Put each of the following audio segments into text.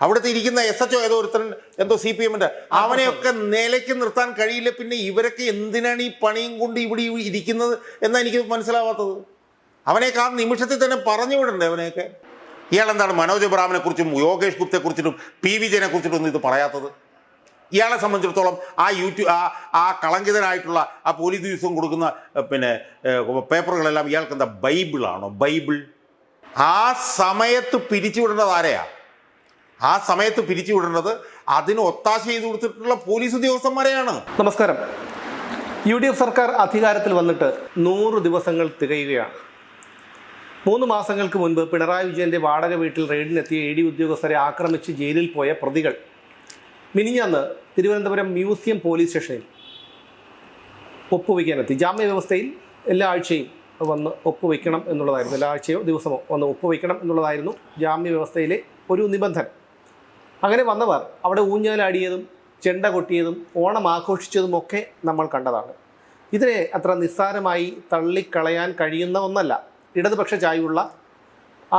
അവിടുത്തെ ഇരിക്കുന്ന SHO ഏതോ ഒരുത്തൻ എന്തോ CPM-ന്റെ അവനെയൊക്കെ നിലയ്ക്ക് നിർത്താൻ കഴിയില്ല. പിന്നെ ഇവരൊക്കെ എന്തിനാണ് ഈ പണിയും കൊണ്ട് ഇവിടെ ഇരിക്കുന്നത് എന്നാണ് എനിക്ക് മനസ്സിലാവാത്തത്. അവനെയൊക്കെ ആ നിമിഷത്തിൽ തന്നെ പറഞ്ഞു വിടണ്ടേ അവനെയൊക്കെ. ഇയാളെന്താണ് മനോജ് എബ്രഹാമിനെ കുറിച്ചും യോഗേഷ് ഗുപ്തയെക്കുറിച്ചിട്ടും PV ജയനെ കുറിച്ചിട്ടൊന്നും ഇത് പറയാത്തത്? ഇയാളെ സംബന്ധിച്ചിടത്തോളം ആ കളങ്കിതനായിട്ടുള്ള ആ പോലീസ് ദിവസവും കൊടുക്കുന്ന പേപ്പറുകളെല്ലാം ഇയാൾക്ക് എന്താ ബൈബിളാണോ? ബൈബിൾ. ആ സമയത്ത് പിരിച്ചുവിടേണ്ടത് ആരെയാ? ആ സമയത്ത് പിരിച്ചുവിടേണ്ടത് അതിന് ഒത്താശ ചെയ്ത് കൊടുത്തിട്ടുള്ള പോലീസ് ഉദ്യോഗസ്ഥന്മാരെയാണ്. നമസ്കാരം. UDF സർക്കാർ അധികാരത്തിൽ വന്നിട്ട് 100 ദിവസങ്ങൾ തികയുകയാണ്. 3 മാസങ്ങൾക്ക് മുൻപ് പിണറായി വിജയൻ്റെ വാടക വീട്ടിൽ റെയ്ഡിനെത്തിയ AD ഉദ്യോഗസ്ഥരെ ആക്രമിച്ച് ജയിലിൽ പോയ പ്രതികൾ മിനിഞ്ഞാന്ന് തിരുവനന്തപുരം മ്യൂസിയം പോലീസ് സ്റ്റേഷനിൽ ഒപ്പുവയ്ക്കാനെത്തി. ജാമ്യ വ്യവസ്ഥയിൽ എല്ലാ ആഴ്ചയും വന്ന് ഒപ്പുവയ്ക്കണം എന്നുള്ളതായിരുന്നു. എല്ലാ ആഴ്ചയോ ദിവസമോ വന്ന് ഒപ്പുവയ്ക്കണം എന്നുള്ളതായിരുന്നു ജാമ്യ വ്യവസ്ഥയിലെ ഒരു നിബന്ധന. അങ്ങനെ വന്നവർ അവിടെ ഊഞ്ഞാലാടിയതും ചെണ്ട കൊട്ടിയതും ഓണം ആഘോഷിച്ചതുമൊക്കെ നമ്മൾ കണ്ടതാണ്. ഇതിനെ അത്ര നിസ്സാരമായി തള്ളിക്കളയാൻ കഴിയുന്ന ഒന്നല്ല. ഇടതുപക്ഷ ചായ്വുള്ള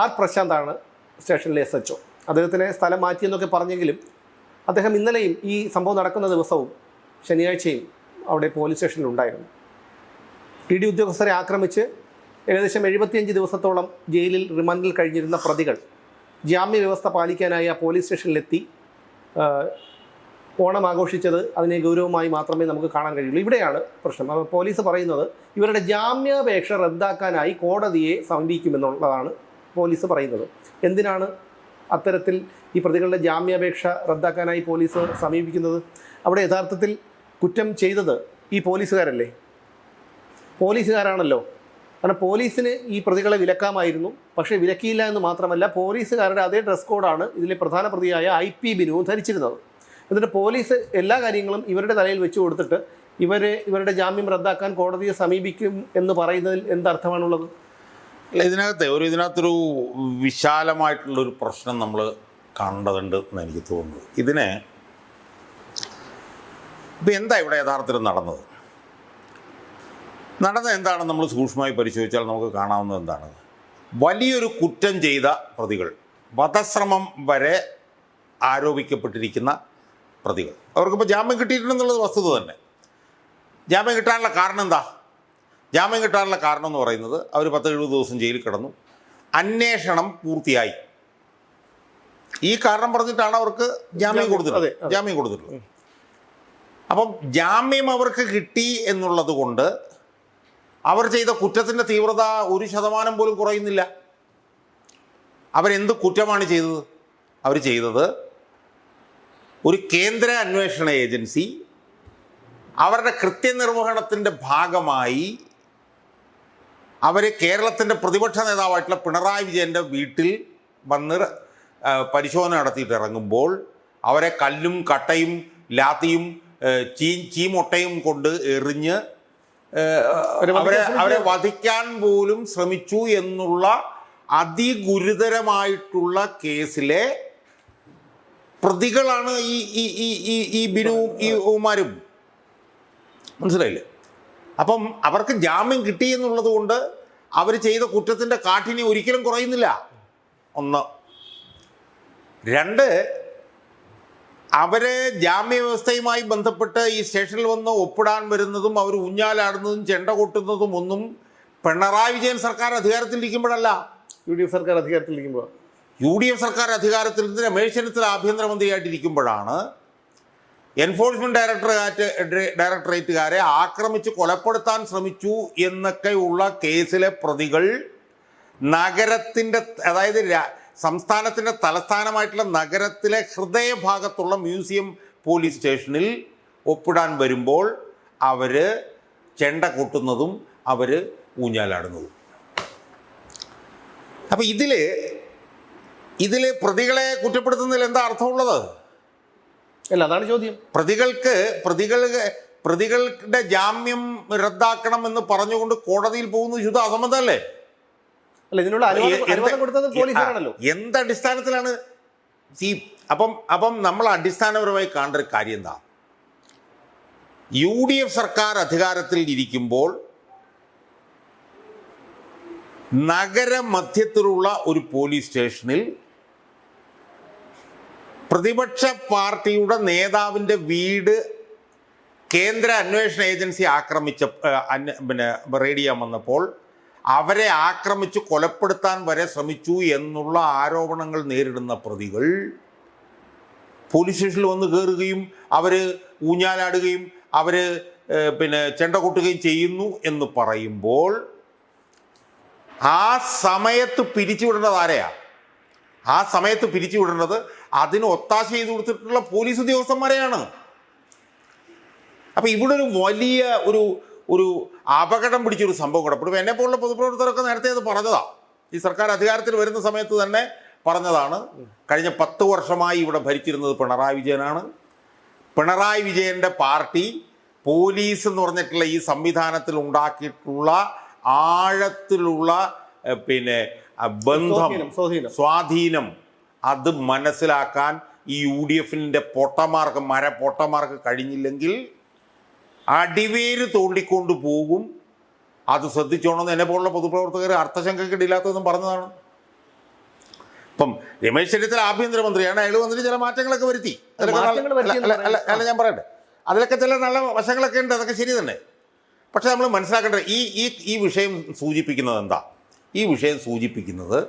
R പ്രശാന്താണ് സ്റ്റേഷനിലെ SHO. അദ്ദേഹത്തിനെ സ്ഥലം മാറ്റിയെന്നൊക്കെ പറഞ്ഞെങ്കിലും അദ്ദേഹം ഇന്നലെയും ഈ സംഭവം നടക്കുന്ന ദിവസവും ശനിയാഴ്ചയും അവിടെ പോലീസ് സ്റ്റേഷനിലുണ്ടായിരുന്നു. ED ഉദ്യോഗസ്ഥരെ ആക്രമിച്ച് ഏകദേശം 75 ദിവസത്തോളം ജയിലിൽ റിമാൻഡിൽ കഴിഞ്ഞിരുന്ന പ്രതികൾ ജാമ്യ വ്യവസ്ഥ പാലിക്കാനായി ആ പോലീസ് സ്റ്റേഷനിലെത്തി ഓണം ആഘോഷിച്ചത് അതിനെ ഗൗരവമായി മാത്രമേ നമുക്ക് കാണാൻ കഴിയുള്ളൂ. ഇവിടെയാണ് പ്രശ്നം. അപ്പോൾ പോലീസ് പറയുന്നത് ഇവരുടെ ജാമ്യാപേക്ഷ റദ്ദാക്കാനായി കോടതിയെ സമീപിക്കുമെന്നുള്ളതാണ് പോലീസ് പറയുന്നത്. എന്തിനാണ് അത്തരത്തിൽ ഈ പ്രതികളുടെ ജാമ്യാപേക്ഷ റദ്ദാക്കാനായി പോലീസ് സമീപിക്കുന്നത്? അവിടെ യഥാർത്ഥത്തിൽ കുറ്റം ചെയ്തത് ഈ പോലീസുകാരല്ലേ? പോലീസുകാരാണല്ലോ. കാരണം പോലീസിന് ഈ പ്രതികളെ വിലക്കാമായിരുന്നു. പക്ഷേ വിലക്കിയില്ല എന്ന് മാത്രമല്ല, പോലീസുകാരുടെ അതേ ഡ്രസ് കോഡാണ് ഇതിലെ പ്രധാന പ്രതിയായ IP ബിനു ധരിച്ചിരുന്നത്. എന്നിട്ട് പോലീസ് എല്ലാ കാര്യങ്ങളും ഇവരുടെ തലയിൽ വെച്ച് കൊടുത്തിട്ട് ഇവരുടെ ജാമ്യം റദ്ദാക്കാൻ കോടതിയെ സമീപിക്കും എന്ന് പറയുന്നതിൽ എന്തർത്ഥമാണുള്ളത്? അല്ല, ഇതിനകത്തൊരു വിശാലമായിട്ടുള്ളൊരു പ്രശ്നം നമ്മൾ കണ്ടതുണ്ട് എന്ന് എനിക്ക് തോന്നുന്നത്. ഇപ്പം എന്താ ഇവിടെ യഥാർത്ഥത്തിൽ നടന്നത് എന്താണെന്ന് നമ്മൾ സൂക്ഷ്മമായി പരിശോധിച്ചാൽ നമുക്ക് കാണാവുന്നത് എന്താണ്? വലിയൊരു കുറ്റം ചെയ്ത പ്രതികൾ, വധശ്രമം വരെ ആരോപിക്കപ്പെട്ടിരിക്കുന്ന പ്രതികൾ, അവർക്കിപ്പോൾ ജാമ്യം കിട്ടിയിട്ടുണ്ടെന്നുള്ളത് വസ്തുത തന്നെ. ജാമ്യം കിട്ടാനുള്ള കാരണം എന്താ? ജാമ്യം കിട്ടാനുള്ള കാരണം എന്ന് പറയുന്നത് അവർ 10-70 ദിവസം ജയിലിൽ കിടന്നു, അന്വേഷണം പൂർത്തിയായി. ഈ കാരണം പറഞ്ഞിട്ടാണ് അവർക്ക് ജാമ്യം കൊടുത്തിട്ടുള്ളത്. അപ്പം ജാമ്യം അവർക്ക് കിട്ടി എന്നുള്ളത് കൊണ്ട് അവർ ചെയ്ത കുറ്റത്തിൻ്റെ തീവ്രത 1% പോലും കുറയുന്നില്ല. അവരെന്ത് കുറ്റമാണ് ചെയ്തത്? അവർ ചെയ്തത് ഒരു കേന്ദ്ര അന്വേഷണ ഏജൻസി അവരുടെ കൃത്യനിർവഹണത്തിൻ്റെ ഭാഗമായി അവർ കേരളത്തിൻ്റെ പ്രതിപക്ഷ നേതാവായിട്ടുള്ള പിണറായി വിജയൻ്റെ വീട്ടിൽ വന്ന് പരിശോധന നടത്തിയിട്ട് ഇറങ്ങുമ്പോൾ അവരെ കല്ലും കട്ടയും ലാത്തിയും ചീമൊട്ടയും കൊണ്ട് എറിഞ്ഞ് അവരെ വധിക്കാൻ പോലും ശ്രമിച്ചു എന്നുള്ള അതിഗുരുതരമായിട്ടുള്ള കേസിലെ പ്രതികളാണ് ഈ ബിനുവും ഈ ഉമാരും. മനസ്സിലായില്ലേ? അപ്പം അവർക്ക് ജാമ്യം കിട്ടി എന്നുള്ളത് കൊണ്ട് അവർ ചെയ്ത കുറ്റത്തിൻ്റെ കാഠിന്യം ഒരിക്കലും കുറയുന്നില്ല. 1. 2, അവരെ ജാമ്യ വ്യവസ്ഥയുമായി ബന്ധപ്പെട്ട് ഈ സ്റ്റേഷനിൽ വന്ന് ഒപ്പിടാൻ വരുന്നതും അവർ ഊഞ്ഞാലാടുന്നതും ചെണ്ട കൊട്ടുന്നതും ഒന്നും പിണറായി വിജയൻ സർക്കാർ അധികാരത്തിലിരിക്കുമ്പോഴല്ല, UDF സർക്കാർ അധികാരത്തിലിരിക്കുമ്പോൾ. UDF സർക്കാർ അധികാരത്തിൽ രമേശ് ചെന്നിത്തല ആഭ്യന്തരമന്ത്രിയായിട്ടിരിക്കുമ്പോഴാണ് എൻഫോഴ്സ്മെൻറ്റ് ഡയറക്ടറേറ്റുകാരെ ആക്രമിച്ച് കൊലപ്പെടുത്താൻ ശ്രമിച്ചു എന്നൊക്കെയുള്ള കേസിലെ പ്രതികൾ നഗരത്തിൻ്റെ, അതായത് സംസ്ഥാനത്തിൻ്റെ തലസ്ഥാനമായിട്ടുള്ള നഗരത്തിലെ ഹൃദയഭാഗത്തുള്ള മ്യൂസിയം പോലീസ് സ്റ്റേഷനിൽ ഒപ്പിടാൻ വരുമ്പോൾ അവർ ചെണ്ട കൊട്ടുന്നതും അവർ ഊഞ്ഞാലാടുന്നതും. അപ്പം ഇതിൽ പ്രതികളെ കുറ്റപ്പെടുത്തുന്നതിൽ എന്താ അർത്ഥമുള്ളത്? അല്ല, അതാണ് ചോദ്യം. പ്രതികളുടെ ജാമ്യം റദ്ദാക്കണമെന്ന് പറഞ്ഞുകൊണ്ട് കോടതിയിൽ പോകുന്നത് ശുദ്ധ അസംബന്ധമല്ലേ? അല്ല, ഇതിനുള്ള അനുവാദം കൊടുത്തത് പോലീസാണല്ലോ. എന്തടിസ്ഥാനത്തിലാണ്? അപ്പം നമ്മൾ അടിസ്ഥാനപരമായി കാണേണ്ട ഒരു കാര്യം എന്താ? UDF സർക്കാർ അധികാരത്തിൽ ഇരിക്കുമ്പോൾ നഗരമധ്യത്തിലുള്ള ഒരു പോലീസ് സ്റ്റേഷനിൽ പ്രതിപക്ഷ പാർട്ടിയുടെ നേതാവിൻ്റെ വീട് കേന്ദ്ര അന്വേഷണ ഏജൻസി റെയ്ഡ് ചെയ്യാൻ വന്നപ്പോൾ അവരെ ആക്രമിച്ച് കൊലപ്പെടുത്താൻ വരെ ശ്രമിച്ചു എന്നുള്ള ആരോപണങ്ങൾ നേരിടുന്ന പ്രതികൾ പോലീസ് സ്റ്റേഷനിൽ വന്ന് കയറുകയും അവർ ഊഞ്ഞാലാടുകയും അവർ ചെണ്ട കൊട്ടുകയും ചെയ്യുന്നു എന്ന് പറയുമ്പോൾ ആ സമയത്ത് പിരിച്ചുവിടേണ്ടത് ആരെയാ? ആ സമയത്ത് പിരിച്ചുവിടേണ്ടത് അതിന് ഒത്താശ ചെയ്ത് കൊടുത്തിട്ടുള്ള പോലീസ് ഉദ്യോഗസ്ഥന്മാരെയാണ്. അപ്പം ഇവിടെ ഒരു വലിയ ഒരു അപകടം പിടിച്ചൊരു സംഭവം കിടപ്പെടും. എന്നെ പോലുള്ള പൊതുപ്രവർത്തകരൊക്കെ നേരത്തെ അത് പറഞ്ഞതാണ്. ഈ സർക്കാർ അധികാരത്തിൽ വരുന്ന സമയത്ത് തന്നെ പറഞ്ഞതാണ്. കഴിഞ്ഞ 10 വർഷമായി ഇവിടെ ഭരിച്ചിരുന്നത് പിണറായി വിജയനാണ്. പിണറായി വിജയൻ്റെ പാർട്ടി പോലീസ് എന്ന് പറഞ്ഞിട്ടുള്ള ഈ സംവിധാനത്തിൽ ഉണ്ടാക്കിയിട്ടുള്ള ആഴത്തിലുള്ള ബന്ധം, സ്വാധീനം അത് മനസ്സിലാക്കാൻ ഈ UDF-ന്റെ പൊട്ടന്മാർക്ക് കഴിഞ്ഞില്ലെങ്കിൽ അടിവേര് തോണ്ടിക്കൊണ്ട് പോകും. അത് ശ്രദ്ധിച്ചോണമെന്ന് എന്നെ പോലുള്ള പൊതുപ്രവർത്തകർ അർത്ഥശങ്കക്കിടില്ലാത്തതെന്നും പറഞ്ഞതാണ്. ഇപ്പം രമേശ് ചെന്നിത്തല ആഭ്യന്തരമന്ത്രിയാണ്. അയാൾ വന്നിട്ട് ചില മാറ്റങ്ങളൊക്കെ വരുത്തി. അല്ല ഞാൻ പറയട്ടെ, അതിലൊക്കെ ചില നല്ല വശങ്ങളൊക്കെ ഉണ്ട്, അതൊക്കെ ശരി തന്നെ. പക്ഷെ നമ്മൾ മനസ്സിലാക്കേണ്ടത് ഈ വിഷയം സൂചിപ്പിക്കുന്നത് എന്താ? ഈ വിഷയം സൂചിപ്പിക്കുന്നത്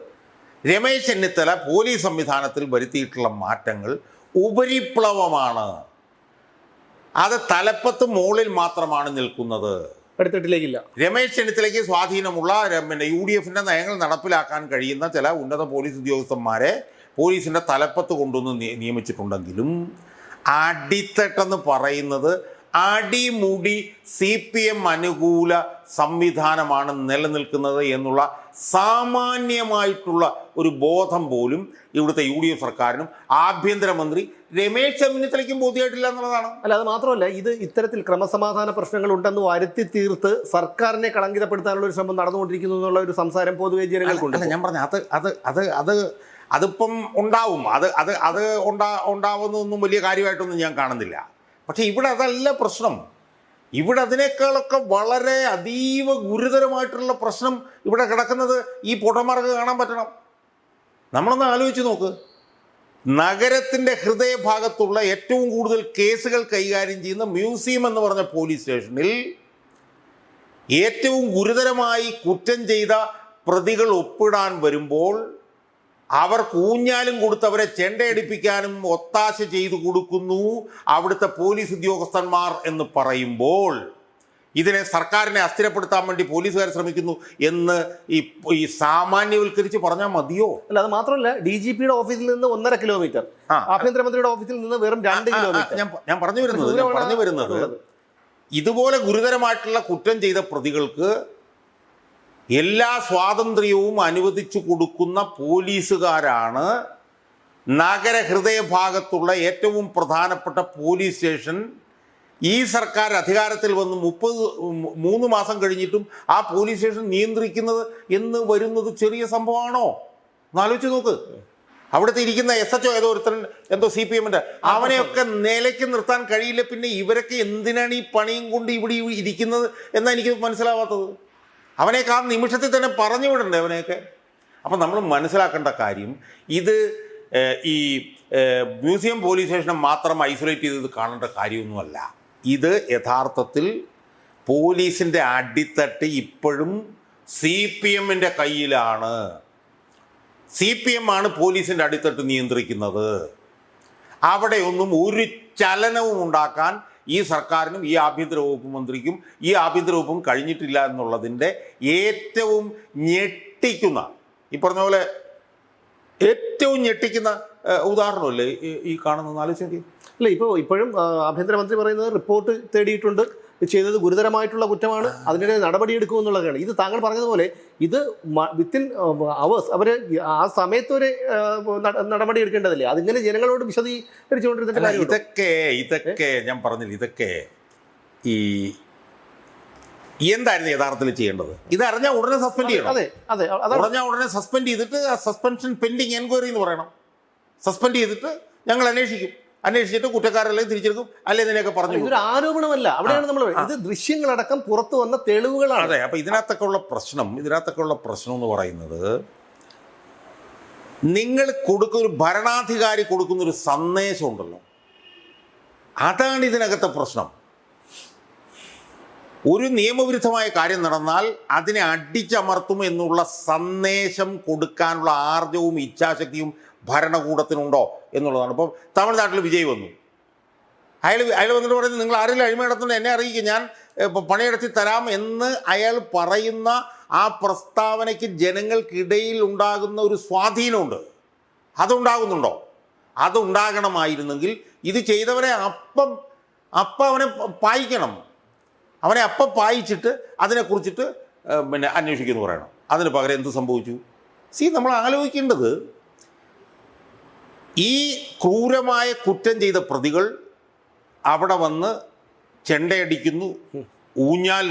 രമേശ് ചെന്നിത്തല പോലീസ് സംവിധാനത്തിൽ വരുത്തിയിട്ടുള്ള മാറ്റങ്ങൾ ഉപരിപ്ലവമാണ്. അത് തലപ്പത്ത് മുകളിൽ മാത്രമാണ് നിൽക്കുന്നത്, അടുത്തിട്ടിലേക്കില്ല. രമേശ് ചെന്നിത്തലയ്ക്ക് സ്വാധീനമുള്ള UDF-ന്റെ നയങ്ങൾ നടപ്പിലാക്കാൻ കഴിയുന്ന ചില ഉന്നത പോലീസ് ഉദ്യോഗസ്ഥന്മാരെ പോലീസിൻ്റെ തലപ്പത്ത് കൊണ്ടുവന്ന് നിയമിച്ചിട്ടുണ്ടെങ്കിലും അടിത്തട്ടെന്ന് പറയുന്നത് അടിമുടി CPM അനുകൂല സംവിധാനമാണ് നിലനിൽക്കുന്നത് എന്നുള്ള സാമാന്യമായിട്ടുള്ള ഒരു ബോധം പോലും ഇവിടുത്തെ UDF സർക്കാരിനും ആഭ്യന്തരമന്ത്രി രമേശ് ചെന്നിത്തലയ്ക്കും ബോധ്യമായിട്ടില്ല എന്നുള്ളതാണ്. അല്ല, അത് മാത്രമല്ല, ഇത് ഇത്തരത്തിൽ ക്രമസമാധാന പ്രശ്നങ്ങൾ ഉണ്ടെന്ന് വരുത്തി തീർത്ത് സർക്കാരിനെ കളങ്കിതപ്പെടുത്താനുള്ള ഒരു ശ്രമം നടന്നുകൊണ്ടിരിക്കുന്നു എന്നുള്ള ഒരു സംസാരം പൊതുവെ ജനങ്ങൾക്കുണ്ട്. അല്ല, ഞാൻ പറഞ്ഞ അതിപ്പം ഉണ്ടാവും. ഉണ്ടാവുന്നതൊന്നും വലിയ കാര്യമായിട്ടൊന്നും ഞാൻ കാണുന്നില്ല. പക്ഷെ ഇവിടെ അതല്ല പ്രശ്നം. ഇവിടെ അതിനേക്കാളൊക്കെ വളരെ അതീവ ഗുരുതരമായിട്ടുള്ള പ്രശ്നം ഇവിടെ കിടക്കുന്നത് ഈ പൊട്ടന്മാർക്ക് കാണാൻ പറ്റണം. നമ്മളൊന്ന് ആലോചിച്ച് നോക്ക്. നഗരത്തിൻ്റെ ഹൃദയഭാഗത്തുള്ള ഏറ്റവും കൂടുതൽ കേസുകൾ കൈകാര്യം ചെയ്യുന്ന മ്യൂസിയം എന്ന് പറഞ്ഞ പോലീസ് സ്റ്റേഷനിൽ ഏറ്റവും ഗുരുതരമായി കുറ്റം ചെയ്ത പ്രതികൾ ഒപ്പിടാൻ വരുമ്പോൾ അവർക്ക് ഊഞ്ഞാലും കൊടുത്ത് അവരെ ചെണ്ടയടിപ്പിക്കാനും ഒത്താശ ചെയ്തു കൊടുക്കുന്നു അവിടുത്തെ പോലീസ് ഉദ്യോഗസ്ഥന്മാർ എന്ന് പറയുമ്പോൾ ഇതിനെ സർക്കാരിനെ അസ്ഥിരപ്പെടുത്താൻ വേണ്ടി പോലീസുകാർ ശ്രമിക്കുന്നു എന്ന് ഈ സാമാന്യവൽക്കരിച്ച് പറഞ്ഞാൽ മതിയോ? അല്ല, അത് മാത്രമല്ല, DGP-യുടെ ഓഫീസിൽ നിന്ന് 1.5 കിലോമീറ്റർ, ആഭ്യന്തരമന്ത്രിയുടെ ഓഫീസിൽ നിന്ന് വെറും 2 കിലോമീറ്റർ. ഞാൻ പറഞ്ഞു വരുന്നത് ഇതുപോലെ ഗുരുതരമായിട്ടുള്ള കുറ്റം ചെയ്ത പ്രതികൾക്ക് എല്ലാ സ്വാതന്ത്ര്യവും അനുവദിച്ചു കൊടുക്കുന്ന പോലീസുകാരാണ് നഗരഹൃദയഭാഗത്തുള്ള ഏറ്റവും പ്രധാനപ്പെട്ട പോലീസ് സ്റ്റേഷൻ. ഈ സർക്കാർ അധികാരത്തിൽ വന്ന് 3 മാസം കഴിഞ്ഞിട്ടും ആ പോലീസ് സ്റ്റേഷൻ നിയന്ത്രിക്കുന്നത് എന്ന് വരുന്നത് ചെറിയ സംഭവമാണോ? എന്നാലോചിച്ച് നോക്ക്. അവിടുത്തെ ഇരിക്കുന്ന SHO എന്തോ CPM-ന്റെ അവനെയൊക്കെ നിലയ്ക്ക് നിർത്താൻ കഴിയില്ല. പിന്നെ ഇവരൊക്കെ എന്തിനാണ് ഈ പണിയും കൊണ്ട് ഇവിടെ ഇരിക്കുന്നത് എന്നാണ് എനിക്ക് മനസ്സിലാവാത്തത്. അവനെയൊക്കെ ആ നിമിഷത്തിൽ തന്നെ പറഞ്ഞു വിടണ്ടേ അവനെയൊക്കെ? അപ്പം നമ്മൾ മനസ്സിലാക്കേണ്ട കാര്യം, ഇത് ഈ മ്യൂസിയം പോലീസ് സ്റ്റേഷനെ മാത്രം ഐസൊലേറ്റ് ചെയ്ത് കാണേണ്ട കാര്യമൊന്നുമല്ല. ഇത് യഥാർത്ഥത്തിൽ പോലീസിൻ്റെ അടിത്തട്ട് ഇപ്പോഴും CPM-ന്റെ കയ്യിലാണ്. CPM ആണ് പോലീസിൻ്റെ അടിത്തട്ട് നിയന്ത്രിക്കുന്നത്. അവിടെയൊന്നും ഒരു ചലനവും ഉണ്ടാക്കാൻ ഈ സർക്കാരിനും ഈ ആഭ്യന്തര വകുപ്പ് മന്ത്രിക്കും ഈ ആഭ്യന്തര വകുപ്പും കഴിഞ്ഞിട്ടില്ല എന്നുള്ളതിൻ്റെ ഏറ്റവും ഞെട്ടിക്കുന്ന, ഈ പറഞ്ഞ പോലെ ഏറ്റവും ഞെട്ടിക്കുന്ന ഉദാഹരണമല്ലേ ഈ കാണുന്നത്? ആലോചിച്ച്. അല്ല, ഇപ്പോഴും ആഭ്യന്തരമന്ത്രി പറയുന്നത് റിപ്പോർട്ട് തേടിയിട്ടുണ്ട്, ചെയ്തത് ഗുരുതരമായിട്ടുള്ള കുറ്റമാണ്, അതിനിടെ നടപടിയെടുക്കുമെന്നുള്ളതാണ്. ഇത് താങ്കൾ പറഞ്ഞതുപോലെ ഇത് വിത്തിൻ അവേഴ്സ് അവർ ആ സമയത്ത് ഒരു നടപടി എടുക്കേണ്ടതല്ലേ? അതിങ്ങനെ ജനങ്ങളോട് വിശദീകരിച്ചുകൊണ്ടിരുന്നിട്ട് കാര്യം. ഇതൊക്കെ ഞാൻ പറഞ്ഞില്ല, ഇതൊക്കെ എന്തായിരുന്നു യഥാർത്ഥത്തിൽ ചെയ്യേണ്ടത്? ഇതറിഞ്ഞാൽ ഉടനെ സസ്പെൻഡ് ചെയ്യണം. അറിഞ്ഞാൽ ഉടനെ സസ്പെൻഡ് ചെയ്തിട്ട് സസ്പെൻഷൻ പെൻഡിങ് എൻക്വയറി എന്ന് പറയണം. സസ്പെൻഡ് ചെയ്തിട്ട് ഞങ്ങൾ അന്വേഷിച്ചിട്ട് കുറ്റക്കാരെല്ലാം തിരിച്ചെടുക്കും, അല്ലെ ഇതിനെയൊക്കെ പറഞ്ഞു. ഇതൊരു ആരോപണമല്ല, അവിടെയാണ് നമ്മൾ, ഇത് ദൃശ്യങ്ങളടക്കം പുറത്തു വന്ന തെളിവുകളാണ്. അതെ. അപ്പം ഇതിനകത്തൊക്കെ ഉള്ള പ്രശ്നം എന്ന് പറയുന്നത്, നിങ്ങൾ ഒരു ഭരണാധികാരി കൊടുക്കുന്നൊരു സന്ദേശം ഉണ്ടല്ലോ, അതാണ് ഇതിനകത്തെ പ്രശ്നം. ഒരു നിയമവിരുദ്ധമായ കാര്യം നടന്നാൽ അതിനെ അടിച്ചമർത്തും എന്നുള്ള സന്ദേശം കൊടുക്കാനുള്ള ആർജവും ഇച്ഛാശക്തിയും ഭരണകൂടത്തിനുണ്ടോ എന്നുള്ളതാണ്. ഇപ്പം തമിഴ്നാട്ടിൽ വിജയ് വന്നു, അയാൾ വന്നിട്ട് പറയുന്നത് നിങ്ങൾ ആരെങ്കിലും അഴിമതി നടത്തുന്നത് എന്നെ അറിയിക്കും, ഞാൻ പണിയെടുത്തി തരാം എന്ന് അയാൾ പറയുന്ന ആ പ്രസ്താവനയ്ക്ക് ജനങ്ങൾക്കിടയിൽ ഉണ്ടാകുന്ന ഒരു സ്വാധീനമുണ്ട്. അതുണ്ടാകുന്നുണ്ടോ? അതുണ്ടാകണമായിരുന്നെങ്കിൽ ഇത് ചെയ്തവരെ അപ്പം അവനെ പായിക്കണം. അവനെ അപ്പം പായിച്ചിട്ട് അതിനെക്കുറിച്ചിട്ട് അന്വേഷിക്കുമെന്ന് പറയണം. അതിന് പകരം എന്ത് സംഭവിച്ചു? നമ്മൾ ആലോചിക്കേണ്ടത്, ഈ ക്രൂരമായ കുറ്റം ചെയ്ത പ്രതികൾ അവിടെ വന്ന് ചെണ്ടയടിക്കുന്നു, ഊഞ്ഞാൽ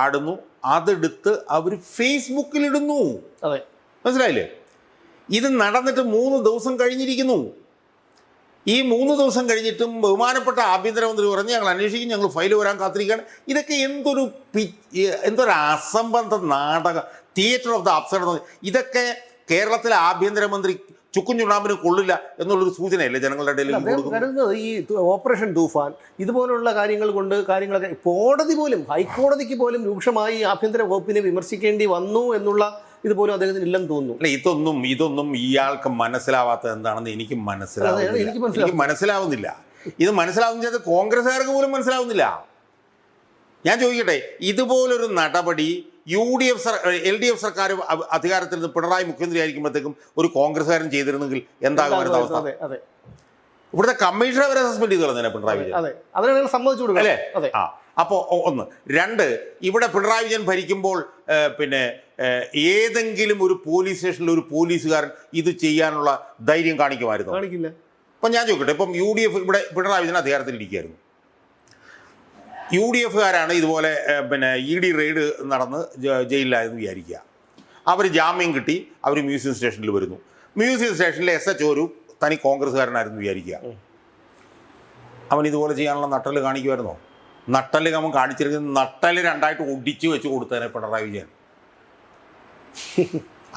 ആടുന്നു, അതെടുത്ത് അവർ ഫേസ്ബുക്കിലിടുന്നു. അതെ, മനസ്സിലായില്ലേ? ഇത് നടന്നിട്ട് 3 ദിവസം കഴിഞ്ഞിരിക്കുന്നു. ഈ 3 ദിവസം കഴിഞ്ഞിട്ടും ബഹുമാനപ്പെട്ട ആഭ്യന്തരമന്ത്രി പറഞ്ഞ് ഞങ്ങൾ അന്വേഷിക്കും, ഞങ്ങൾ ഫയൽ വരാൻ കാത്തിരിക്കുകയാണ്. ഇതൊക്കെ എന്തൊരു അസംബന്ധ നാടകം, തിയേറ്റർ ഓഫ് ദ അബ്സർഡ്. ഇതൊക്കെ കേരളത്തിലെ ആഭ്യന്തരമന്ത്രി ചുക്കും ചുണ്ണാമ്പിന് കൊള്ളില്ല എന്നുള്ളൊരു സൂചനയല്ലേ ജനങ്ങളുടെ ഇടയിൽ കരുതുന്നത്? ഈ ഓപ്പറേഷൻ തൂഫാൻ ഇതുപോലുള്ള കാര്യങ്ങൾ കൊണ്ട് കാര്യങ്ങളൊക്കെ കോടതി പോലും, ഹൈക്കോടതിക്ക് പോലും രൂക്ഷമായി ആഭ്യന്തര വകുപ്പിനെ വിമർശിക്കേണ്ടി വന്നു എന്നുള്ള ഇതുപോലും അദ്ദേഹത്തിന് ഇല്ലെന്ന് തോന്നുന്നു. അല്ല, ഇതൊന്നും ഇയാൾക്ക് മനസ്സിലാവാത്തത് എന്താണെന്ന് എനിക്ക് മനസ്സിലാവുന്നില്ല. ഇത് മനസ്സിലാവുന്നത് കോൺഗ്രസ്സുകാർക്ക് പോലും മനസ്സിലാവുന്നില്ല. ഞാൻ ചോദിക്കട്ടെ, ഇതുപോലൊരു നടപടി LDF സർക്കാർ അധികാരത്തിൽ നിന്ന് പിണറായി മുഖ്യമന്ത്രി ആയിരിക്കുമ്പോഴത്തേക്കും ഒരു കോൺഗ്രസ്സുകാരൻ ചെയ്തിരുന്നെങ്കിൽ എന്താകുമായിരുന്ന അവസ്ഥ? ഇവിടുത്തെ കമ്മീഷണറെ വരെ സസ്പെൻഡ് ചെയ്തു കളഞ്ഞ പിണറായി വിജയൻ, സമ്മതിച്ചു കൊടുക്കും. അല്ലേ? അപ്പോൾ 1. 2, ഇവിടെ പിണറായി വിജയൻ ഭരിക്കുമ്പോൾ ഏതെങ്കിലും ഒരു പോലീസ് സ്റ്റേഷനിൽ ഒരു പോലീസുകാരൻ ഇത് ചെയ്യാനുള്ള ധൈര്യം കാണിക്കുമായിരുന്നു? കാണിക്കില്ല. ഇപ്പം ഞാൻ ചോദിക്കട്ടെ, ഇപ്പം UDF ഇവിടെ പിണറായി വിജയൻ അധികാരത്തിലിരിക്കുകയായിരുന്നു, UDFകാരാണ് ഇതുപോലെ ED റെയ്ഡ് നടന്ന് ജയിലിലായെന്ന് വിചാരിക്കുക. അവർ ജാമ്യം കിട്ടി, അവർ മ്യൂസിയം സ്റ്റേഷനിൽ വരുന്നു. മ്യൂസിയം സ്റ്റേഷനിലെ SHO ഒരു തനി കോൺഗ്രസ്സുകാരനായിരുന്നു വിചാരിക്കുക. അവൻ ഇതുപോലെ ചെയ്യാനുള്ള നട്ടല് കാണിക്കുമായിരുന്നോ? നട്ടല് അവൻ കാണിച്ചിരിക്കുന്നത് നട്ടല് 2ആയിട്ട് ഒടിച്ചു വെച്ച് കൊടുത്തതിനെ പിണറായി വിജയൻ.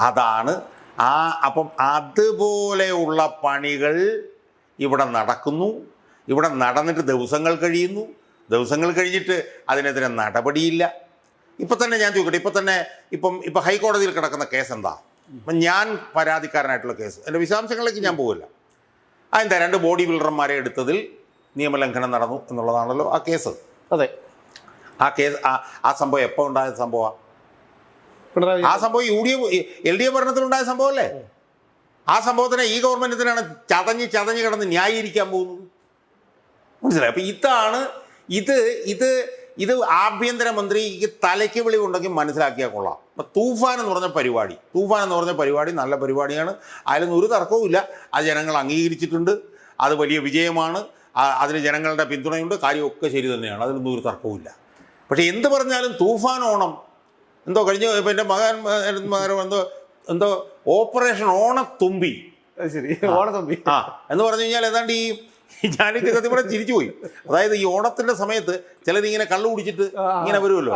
അതാണ് അപ്പം അതുപോലെയുള്ള പണികൾ ഇവിടെ നടക്കുന്നു. ഇവിടെ നടന്നിട്ട് ദിവസങ്ങൾ കഴിയുന്നു. ദിവസങ്ങൾ കഴിഞ്ഞിട്ട് അതിനെതിരെ നടപടിയില്ല. ഇപ്പം തന്നെ ഞാൻ ചോദിക്കട്ടെ, ഇപ്പം ഹൈക്കോടതിയിൽ കിടക്കുന്ന കേസ് എന്താ? അപ്പം ഞാൻ പരാതിക്കാരനായിട്ടുള്ള കേസ്, എൻ്റെ വിശദാംശങ്ങളിലേക്ക് ഞാൻ പോകില്ല. അതെന്താ? 2 ബോഡി ബിൽഡർമാരെ എടുത്തതിൽ നിയമലംഘനം നടന്നു എന്നുള്ളതാണല്ലോ ആ കേസ്. അതെ, ആ കേസ് ആ സംഭവം എപ്പോൾ ഉണ്ടായ സംഭവമാണ്? ആ സംഭവം LDF ഭരണത്തിലുണ്ടായ സംഭവമല്ലേ? ആ സംഭവത്തിനെ ഈ ഗവൺമെൻറ്റിനാണ് ചതഞ്ഞ് കിടന്ന് ന്യായീകരിക്കാൻ പോകുന്നത്. മനസ്സിലായി? അപ്പം ഇതാണ് ഇത് ആഭ്യന്തരമന്ത്രിക്ക് തലയ്ക്ക് വിളിവുണ്ടെങ്കിൽ മനസ്സിലാക്കിയാൽ കൊള്ളാം. അപ്പം തൂഫാൻ എന്ന് പറഞ്ഞ പരിപാടി നല്ല പരിപാടിയാണ്. അതിലൊന്നും ഒരു തർക്കവുമില്ല. അത് ജനങ്ങൾ അംഗീകരിച്ചിട്ടുണ്ട്. അത് വലിയ വിജയമാണ്. അതിന് ജനങ്ങളുടെ പിന്തുണയുണ്ട്. കാര്യമൊക്കെ ശരി തന്നെയാണ്. അതിലൊന്നും ഒരു തർക്കവുമില്ല. പക്ഷേ എന്ത് പറഞ്ഞാലും തൂഫാൻ ഓണം കഴിഞ്ഞ എൻ്റെ മകൻ എന്തോ ഓപ്പറേഷൻ ഓണത്തുമ്പി, ശരി, ഓണത്തുമ്പി എന്ന് പറഞ്ഞു കഴിഞ്ഞാൽ ഏതാണ്ട് ഞാനൊക്കെ സത്യം കൂടെ ചിരിച്ചു പോയി. അതായത് ഈ ഓണത്തിന്റെ സമയത്ത് ചിലരിങ്ങനെ കള്ളു കുടിച്ചിട്ട് ഇങ്ങനെ വരുമല്ലോ,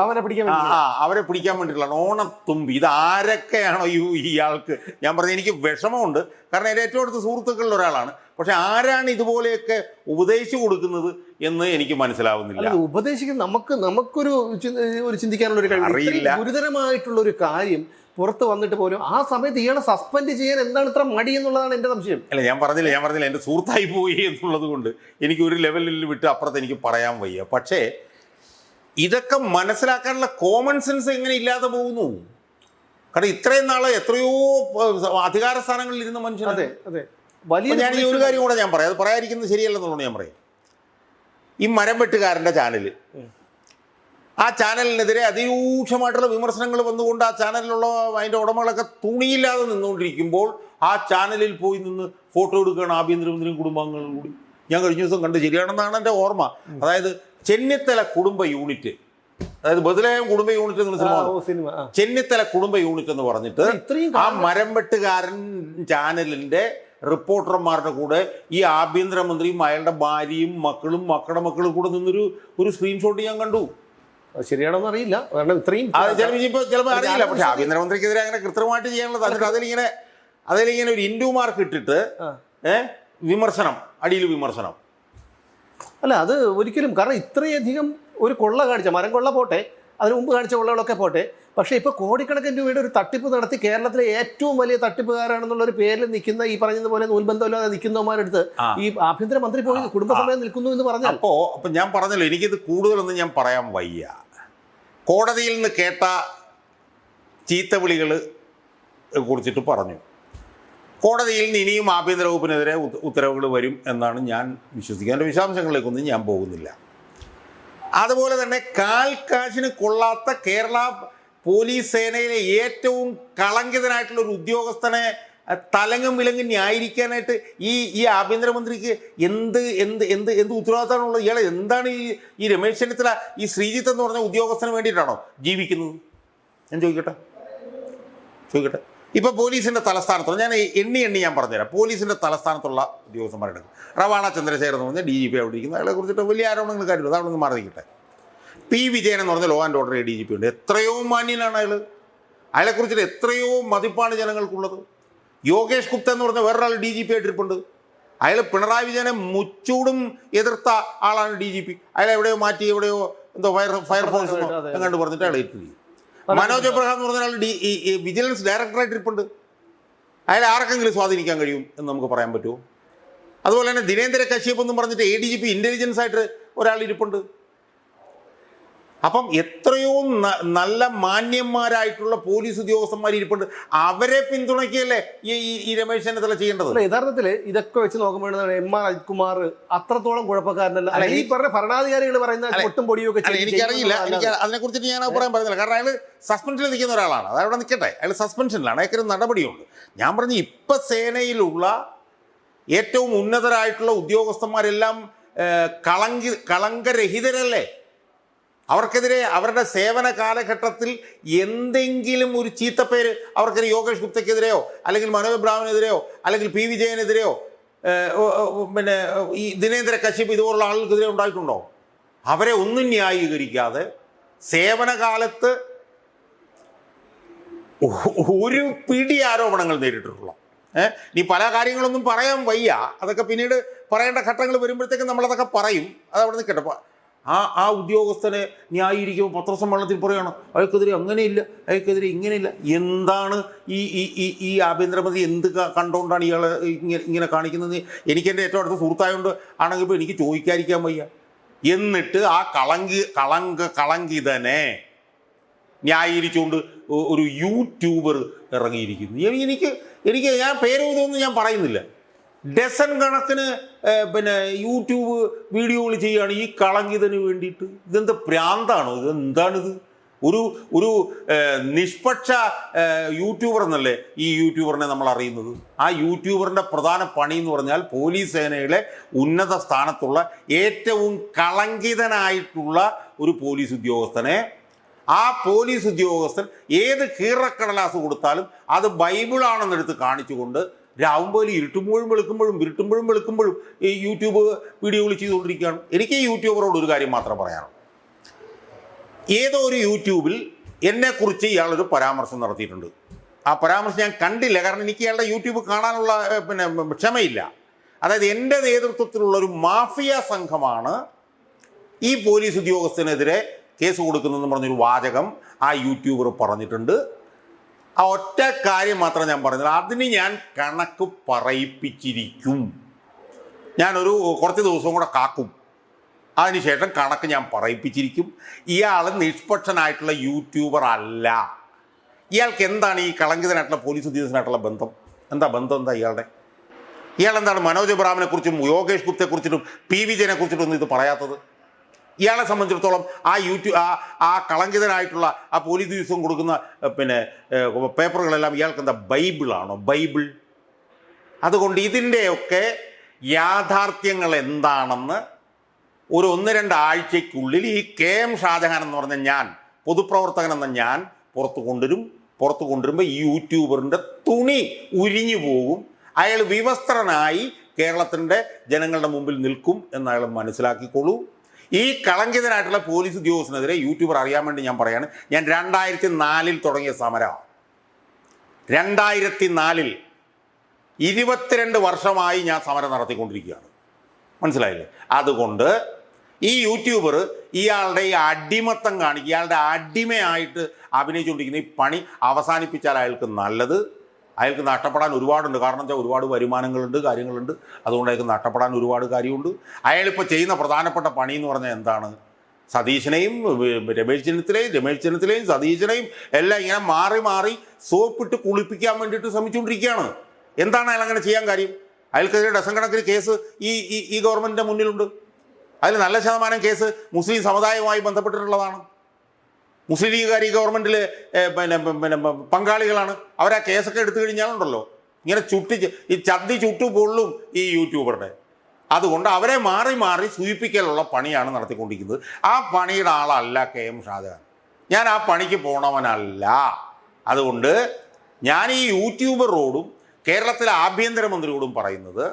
അവരെ പിടിക്കാൻ വേണ്ടിയിട്ടുള്ള ഓണത്തുമ്പി. ഇത് ആരൊക്കെയാണോ ഇയാൾക്ക്? ഞാൻ പറഞ്ഞു, എനിക്ക് വിഷമമുണ്ട്. കാരണം എൻ്റെ ഏറ്റവും അടുത്ത സുഹൃത്തുക്കളിൽ ഒരാളാണ്. പക്ഷെ ആരാണ് ഇതുപോലെയൊക്കെ ഉപദേശിച്ചു കൊടുക്കുന്നത് എന്ന് എനിക്ക് മനസ്സിലാവുന്നില്ല. ഉപദേശിക്കുന്ന നമുക്കൊരു ചിന്തിക്കാനുള്ള ഒരു കഴിവില്ല. ഗുരുതരമായിട്ടുള്ള ഒരു കാര്യം പുറത്ത് വന്നിട്ട് പോലും ആ സമയത്ത് ഇയാളെ സസ്പെൻഡ് ചെയ്യാൻ എന്താണ് ഇത്ര മടി എന്നുള്ളതാണ് എൻ്റെ സംശയം. അല്ല, ഞാൻ പറഞ്ഞില്ല എൻ്റെ സുഹൃത്തായി പോയി എന്നുള്ളത് കൊണ്ട് എനിക്ക് ഒരു ലെവലിൽ വിട്ട് അപ്പുറത്ത് എനിക്ക് പറയാൻ വയ്യ. പക്ഷേ ഇതൊക്കെ മനസ്സിലാക്കാനുള്ള കോമൺ സെൻസ് എങ്ങനെ ഇല്ലാതെ പോകുന്നു? കാരണം ഇത്രയും നാളെ എത്രയോ അധികാര സ്ഥാനങ്ങളിൽ ഇരുന്ന മനുഷ്യൻ. അതെ അതെ. ഞാൻ ഈ ഒരു കാര്യം കൂടെ ഞാൻ പറയാം, അത് പറയാതിരിക്കുന്നത് ശരിയല്ലെന്നുള്ളത് ഞാൻ പറയാം. ഈ മരം വെട്ടുകാരൻ്റെ ചാനൽ, ആ ചാനലിനെതിരെ അതിരൂക്ഷമായിട്ടുള്ള വിമർശനങ്ങൾ വന്നുകൊണ്ട് ആ ചാനലിലുള്ള അതിൻ്റെ ഉടമകളൊക്കെ തുണിയില്ലാതെ നിന്നുകൊണ്ടിരിക്കുമ്പോൾ ആ ചാനലിൽ പോയി നിന്ന് ഫോട്ടോ എടുക്കുകയാണ് ആഭ്യന്തരമന്ത്രിയും കുടുംബാംഗങ്ങളും കൂടി. ഞാൻ കഴിഞ്ഞ ദിവസം കണ്ട്, ശരിയാണെന്നാണ് എൻ്റെ ഓർമ്മ. അതായത് ചെന്നിത്തല കുടുംബ യൂണിറ്റ്, അതായത് ബദലേഹം കുടുംബ യൂണിറ്റ് എന്ന സിനിമ, ചെന്നിത്തല കുടുംബ യൂണിറ്റ് എന്ന് പറഞ്ഞിട്ട് ആ മരം വെട്ടുകാരൻ ചാനലിൻ്റെ റിപ്പോർട്ടർമാരുടെ കൂടെ ഈ ആഭ്യന്തരമന്ത്രിയും അയാളുടെ ഭാര്യയും മക്കളും മക്കളുടെ മക്കളും കൂടെ നിന്നൊരു സ്ക്രീൻഷോട്ട് ഞാൻ കണ്ടു. ശരിയാണെന്ന് അറിയില്ല, കാരണം ഇത്രയും ചിലപ്പോൾ അറിയില്ല. പക്ഷെ ആഭ്യന്തരമന്ത്രിക്കെതിരെ അങ്ങനെ കൃത്രിമമായിട്ട് ചെയ്യാനുള്ളത്, അതിലിങ്ങനെ അതിലിങ്ങനെ ഒരു ഇൻഡു മാർക്ക് ഇട്ടിട്ട് വിമർശനം, അടിയിൽ വിമർശനം. അല്ല, അത് ഒരിക്കലും, കാരണം ഇത്രയധികം ഒരു കൊള്ള കാണിച്ച, മരം കൊള്ള പോട്ടെ, അതിന് മുമ്പ് കാണിച്ച കൊള്ളകളൊക്കെ പോട്ടെ, പക്ഷേ ഇപ്പോൾ കോടിക്കണക്കിന് രൂപയുടെ ഒരു തട്ടിപ്പ് നടത്തി കേരളത്തിലെ ഏറ്റവും വലിയ തട്ടിപ്പുകാരാണെന്നുള്ള ഒരു പേരിൽ നിൽക്കുന്ന, ഈ പറഞ്ഞതുപോലെ നൂൽബന്ധമില്ലാതെ നിൽക്കുന്നവന്മാരെടുത്ത് ഈ ആഭ്യന്തരമന്ത്രി പോയി കുടുംബസമയം നിൽക്കുന്നു എന്ന് പറഞ്ഞാൽ, അപ്പോൾ ഞാൻ പറഞ്ഞല്ലോ, എനിക്കിത് കൂടുതലൊന്നും ഞാൻ പറയാൻ വയ്യ. കോടതിയിൽ നിന്ന് കേട്ട ചീത്തവിളികൾ കുറിച്ചിട്ട് പറഞ്ഞു. കോടതിയിൽ നിന്ന് ഇനിയും ആഭ്യന്തര വകുപ്പിനെതിരെ ഉത്തരവുകൾ വരും എന്നാണ് ഞാൻ വിശ്വസിക്കുക. എൻ്റെ വിശദാംശങ്ങളിലേക്കൊന്നും ഞാൻ പോകുന്നില്ല. അതുപോലെ തന്നെ കാശിന് കൊള്ളാത്ത കേരള പോലീസ് സേനയിലെ ഏറ്റവും കളങ്കിതനായിട്ടുള്ള ഒരു ഉദ്യോഗസ്ഥനെ തലങ്ങും വിലങ്ങും ന്യായീകരിക്കാനായിട്ട് ഈ ആഭ്യന്തരമന്ത്രിക്ക് എന്ത് എന്ത് എന്ത് എന്ത് ഉത്തരവാദിത്തമാണുള്ളത്? ഇയാളെ എന്താണ് ഈ രമേശ് ചെന്നിത്തല ഈ ശ്രീജിത്ത് എന്ന് പറഞ്ഞ ഉദ്യോഗസ്ഥന് വേണ്ടിയിട്ടാണോ ജീവിക്കുന്നത്? ഞാൻ ചോദിക്കട്ടെ. ഇപ്പോൾ പോലീസിൻ്റെ തലസ്ഥാനത്തുള്ള, ഞാൻ എണ്ണി ഞാൻ പറഞ്ഞുതരാം, പോലീസിൻ്റെ തലസ്ഥാനത്തുള്ള ഉദ്യോഗസ്ഥന്മാരെടുക്കും. റവാണ ചന്ദ്രശേഖരൻ എന്ന് പറഞ്ഞാൽ DGP അവിടെ ഇരിക്കുന്നു. അയാളെ കുറിച്ചിട്ട് വലിയ ആരോപണങ്ങൾ കാര്യമില്ല, അത് അവിടെ നിന്ന് മാറി നിൽക്കട്ടെ. P. വിജയൻ എന്ന് പറഞ്ഞാൽ ലോ ആൻഡ് ഓർഡർ DGP ഉണ്ട്. എത്രയോ മാന്യനാണ് അയാളെക്കുറിച്ചിട്ട് എത്രയോ മതിപ്പാണ് ജനങ്ങൾക്കുള്ളത്. യോഗേഷ് ഗുപ്ത എന്ന് പറഞ്ഞ വേറൊരാൾ DGP ആയിട്ടിരിപ്പുണ്ട്. അയാൾ പിണറായി വിജയനെ മുച്ചൂടും എതിർത്ത ആളാണ് DGP. അയാൾ എവിടെയോ മാറ്റി, എവിടെയോ എന്തോ ഫയർഫോഴ്സ് എങ്ങാണ്ട് പറഞ്ഞിട്ട് അയാൾ ഇരിക്കുന്നു. മനോജ് എബ്രഹാം എന്ന് പറഞ്ഞാൽ വിജിലൻസ് ഡയറക്ടറായിട്ട് ഇരിപ്പുണ്ട്. അയാൾ ആർക്കെങ്കിലും സ്വാധീനിക്കാൻ കഴിയും എന്ന് നമുക്ക് പറയാൻ പറ്റുമോ? അതുപോലെ തന്നെ ദിനേന്ദ്ര കശ്യപ് എന്നും പറഞ്ഞിട്ട് ADGP ഇൻ്റലിജൻസ് ആയിട്ട് ഒരാൾ ഇരിപ്പുണ്ട്. അപ്പം എത്രയോ നല്ല മാന്യന്മാരായിട്ടുള്ള പോലീസ് ഉദ്യോഗസ്ഥന്മാർ ഇരിപ്പുണ്ട്. അവരെ പിന്തുണയ്ക്കുകയല്ലേ ഈ രമേശ് ചെന്നിത്തല ചെയ്യേണ്ടത്? യഥാർത്ഥത്തിൽ ഇതൊക്കെ വെച്ച് നോക്കുമ്പോഴാണ് MR അജിത്കുമാർ അത്രത്തോളം കുഴപ്പക്കാരനല്ല. ഈ പറഞ്ഞ ഭരണാധികാരികൾ പറയുന്ന പൊട്ടും പൊടിയും ഒക്കെ എനിക്കറിയില്ല, എനിക്ക് അതിനെക്കുറിച്ചിട്ട് ഞാൻ അഭിപ്രായം പറയുന്നില്ല. കാരണം അയാൾ സസ്പെൻഷനിൽ നിൽക്കുന്ന ഒരാളാണ്. അത് അവിടെ നിൽക്കട്ടെ, അയാൾ സസ്പെൻഷനിലാണ്, അയാൾക്കൊരു നടപടിയുണ്ട്. ഞാൻ പറഞ്ഞു, ഇപ്പം സേനയിലുള്ള ഏറ്റവും ഉന്നതരായിട്ടുള്ള ഉദ്യോഗസ്ഥന്മാരെല്ലാം കളങ്കരഹിതരല്ലേ? അവർക്കെതിരെ അവരുടെ സേവന കാലഘട്ടത്തിൽ എന്തെങ്കിലും ഒരു ചീത്തപ്പേര് അവർക്കൊരു യോഗേഷ് ഗുപ്തയ്ക്കെതിരെയോ അല്ലെങ്കിൽ മനോജ് ബ്രാഹ്മണെതിരെയോ അല്ലെങ്കിൽ P. വിജയനെതിരെയോ പിന്നെ ഈ ദിനേന്ദ്ര കശ്യപ് ഇതുപോലുള്ള ആളുകൾക്കെതിരെ ഉണ്ടായിട്ടുണ്ടോ? അവരെ ഒന്നും ന്യായീകരിക്കാതെ സേവനകാലത്ത് ഒരു പിടി ആരോപണങ്ങൾ നേരിട്ടിട്ടുള്ള ഇനി പല കാര്യങ്ങളൊന്നും പറയാൻ വയ്യ. അതൊക്കെ പിന്നീട് പറയേണ്ട ഘട്ടങ്ങൾ വരുമ്പോഴത്തേക്കും നമ്മളതൊക്കെ പറയും. അതവിടെ നിൽക്കട്ടെ. ആ ഉദ്യോഗസ്ഥനെ ന്യായീകരിക്കുമ്പോൾ പത്രസമ്മേളനത്തിൽ പറയുകയാണ് അയാൾക്കെതിരെ അങ്ങനെയില്ല, അയാൾക്കെതിരെ ഇങ്ങനെയില്ല. എന്താണ് ഈ ആഭ്യന്തരമന്ത്രി എന്ത് കണ്ടുകൊണ്ടാണ് ഇയാൾ ഇങ്ങനെ കാണിക്കുന്നത്? എനിക്കെൻ്റെ ഏറ്റവും അടുത്ത സുഹൃത്തായതുകൊണ്ട് ആണെങ്കിൽ ഇപ്പോൾ എനിക്ക് ചോദിക്കാതിരിക്കാൻ വയ്യ. എന്നിട്ട് ആ കളങ്കിതനെ ന്യായീകരിച്ചുകൊണ്ട് ഒരു യൂട്യൂബർ ഇറങ്ങിയിരിക്കുന്നു. എനിക്ക് ഞാൻ പേരൊന്നും ഞാൻ പറയുന്നില്ല. ഡസൻ കണക്കിന് പിന്നെ യൂട്യൂബ് വീഡിയോകൾ ചെയ്യുകയാണ് ഈ കളങ്കിതന് വേണ്ടിയിട്ട്. ഇതെന്ത് പ്രാന്താണോ? ഇതെന്താണിത്? ഒരു നിഷ്പക്ഷ യൂട്യൂബർ എന്നല്ലേ ഈ യൂട്യൂബറിനെ നമ്മൾ അറിയുന്നത്. ആ യൂട്യൂബറിൻ്റെ പ്രധാന പണി എന്ന് പറഞ്ഞാൽ പോലീസ് സേനയിലെ ഉന്നത സ്ഥാനത്തുള്ള ഏറ്റവും കളങ്കിതനായിട്ടുള്ള ഒരു പോലീസ് ഉദ്യോഗസ്ഥനെ, ആ പോലീസ് ഉദ്യോഗസ്ഥൻ ഏത് കീറക്കടലാസ് കൊടുത്താലും അത് ബൈബിളാണെന്നെടുത്ത് കാണിച്ചുകൊണ്ട് രാവുമ്പോലും ഇരുട്ടുമ്പോഴും വെളുക്കുമ്പോഴും ഈ യൂട്യൂബ് വീഡിയോകൾ ചെയ്തുകൊണ്ടിരിക്കുകയാണ്. എനിക്ക് ഈ യൂട്യൂബറോട് ഒരു കാര്യം മാത്രം പറയാനുള്ളൂ. ഏതോ ഒരു യൂട്യൂബിൽ എന്നെക്കുറിച്ച് ഇയാളൊരു പരാമർശം നടത്തിയിട്ടുണ്ട്. ആ പരാമർശം ഞാൻ കണ്ടില്ല, കാരണം എനിക്ക് ഇയാളുടെ യൂട്യൂബ് കാണാനുള്ള ക്ഷമയില്ല. അതായത് എൻ്റെ നേതൃത്വത്തിലുള്ളൊരു മാഫിയ സംഘമാണ് ഈ പോലീസ് ഉദ്യോഗസ്ഥനെതിരെ കേസ് കൊടുക്കുന്നതെന്ന് പറഞ്ഞൊരു വാചകം ആ യൂട്യൂബർ പറഞ്ഞിട്ടുണ്ട്. ആ ഒറ്റ കാര്യം മാത്രം ഞാൻ പറഞ്ഞത്, അതിന് ഞാൻ കണക്ക് പറയിപ്പിച്ചിരിക്കും. ഞാനൊരു കുറച്ച് ദിവസവും കൂടെ കാക്കും, അതിനുശേഷം കണക്ക് ഞാൻ പറയിപ്പിച്ചിരിക്കും. ഇയാൾ നിഷ്പക്ഷനായിട്ടുള്ള യൂട്യൂബർ അല്ല. ഇയാൾക്ക് എന്താണ് ഈ കളങ്കിതനായിട്ടുള്ള പോലീസ് ഉദ്യോഗസ്ഥനായിട്ടുള്ള ബന്ധം? എന്താ ഇയാളെന്താണ് മനോജ് ബ്രാഹ്മണെക്കുറിച്ചും യോഗേഷ് ഗുപ്തയെക്കുറിച്ചിട്ടും P. വിജയനെക്കുറിച്ചിട്ടൊന്നും ഇത് പറയാത്തത്? ഇയാളെ സംബന്ധിച്ചിടത്തോളം ആ കളങ്കിതനായിട്ടുള്ള ആ പോലീസ് ഉദ്യോഗസ്ഥൻ കൊടുക്കുന്ന പേപ്പറുകളെല്ലാം ഇയാൾക്ക് എന്താ ബൈബിളാണോ? ബൈബിൾ. അതുകൊണ്ട് ഇതിൻ്റെയൊക്കെ യാഥാർത്ഥ്യങ്ങൾ എന്താണെന്ന് ഒരു 1-2 ആഴ്ചയ്ക്കുള്ളിൽ ഈ KM ഷാജഹാൻ എന്ന് പറഞ്ഞ ഞാൻ, പൊതുപ്രവർത്തകൻ എന്ന ഞാൻ പുറത്തു കൊണ്ടുവരുമ്പോൾ ഈ യൂട്യൂബറിൻ്റെ തുണി ഉരിഞ്ഞു പോകും. അയാൾ വിവസ്ത്രനായി കേരളത്തിൻ്റെ ജനങ്ങളുടെ മുമ്പിൽ നിൽക്കും എന്ന് അയാൾ മനസ്സിലാക്കിക്കൊള്ളൂ. ഈ കളങ്കിതനായിട്ടുള്ള പോലീസ് ഉദ്യോഗസ്ഥനെതിരെ യൂട്യൂബർ അറിയാൻ വേണ്ടി ഞാൻ പറയാണ്, ഞാൻ 2004 തുടങ്ങിയ സമരമാണ്. 2004 22 വർഷമായി ഞാൻ സമരം നടത്തിക്കൊണ്ടിരിക്കുകയാണ്. മനസ്സിലായില്ലേ? അതുകൊണ്ട് ഈ യൂട്യൂബർ ഇയാളുടെ ഈ അടിമത്തം കാണിക്കുക, ഇയാളുടെ അടിമയായിട്ട് അഭിനയിച്ചുകൊണ്ടിരിക്കുന്ന ഈ പണി അവസാനിപ്പിച്ചാൽ അയാൾക്ക് നല്ലത്. അയാൾക്ക് നഷ്ടപ്പെടാൻ ഒരുപാടുണ്ട്. കാരണം വെച്ചാൽ ഒരുപാട് വരുമാനങ്ങളുണ്ട്, കാര്യങ്ങളുണ്ട്. അതുകൊണ്ട് അയാൾക്ക് നഷ്ടപ്പെടാൻ ഒരുപാട് കാര്യമുണ്ട്. അയാളിപ്പോൾ ചെയ്യുന്ന പ്രധാനപ്പെട്ട പണി എന്ന് പറഞ്ഞാൽ എന്താണ്? സതീശനെയും രമേശ് ചെന്നിത്തലയും സതീശനെയും എല്ലാം ഇങ്ങനെ മാറി മാറി സോപ്പിട്ട് കുളിപ്പിക്കാൻ വേണ്ടിയിട്ട് ശ്രമിച്ചുകൊണ്ടിരിക്കുകയാണ്. എന്താണ് അയാൾ അങ്ങനെ ചെയ്യാൻ കാര്യം? അയാൾക്കെതിരെ ഡസൻ കണക്കിന് കേസ് ഈ ഗവൺമെൻറ്റിൻ്റെ മുന്നിലുണ്ട്. അതിൽ നല്ല ശതമാനം കേസ് മുസ്ലിം സമുദായവുമായി ബന്ധപ്പെട്ടിട്ടുള്ളതാണ്. മുസ്ലിം ലീഗുകാർ ഈ ഗവൺമെൻറ്റിൽ പങ്കാളികളാണ്. അവരാ കേസൊക്കെ എടുത്തു കഴിഞ്ഞാലുണ്ടല്ലോ ഇങ്ങനെ ഈ ചന്തി ചുട്ടുപൊള്ളും ഈ യൂട്യൂബറുടെ. അതുകൊണ്ട് അവരെ മാറി മാറി സൂചിപ്പിക്കലുള്ള പണിയാണ് നടത്തിക്കൊണ്ടിരിക്കുന്നത്. ആ പണിയുടെ ആളല്ല KM ഷാജഹാൻ. ഞാൻ ആ പണിക്ക് പോണവനല്ല. അതുകൊണ്ട് ഞാൻ ഈ യൂട്യൂബറോടും കേരളത്തിലെ ആഭ്യന്തരമന്ത്രിയോടും പറയുന്നത്,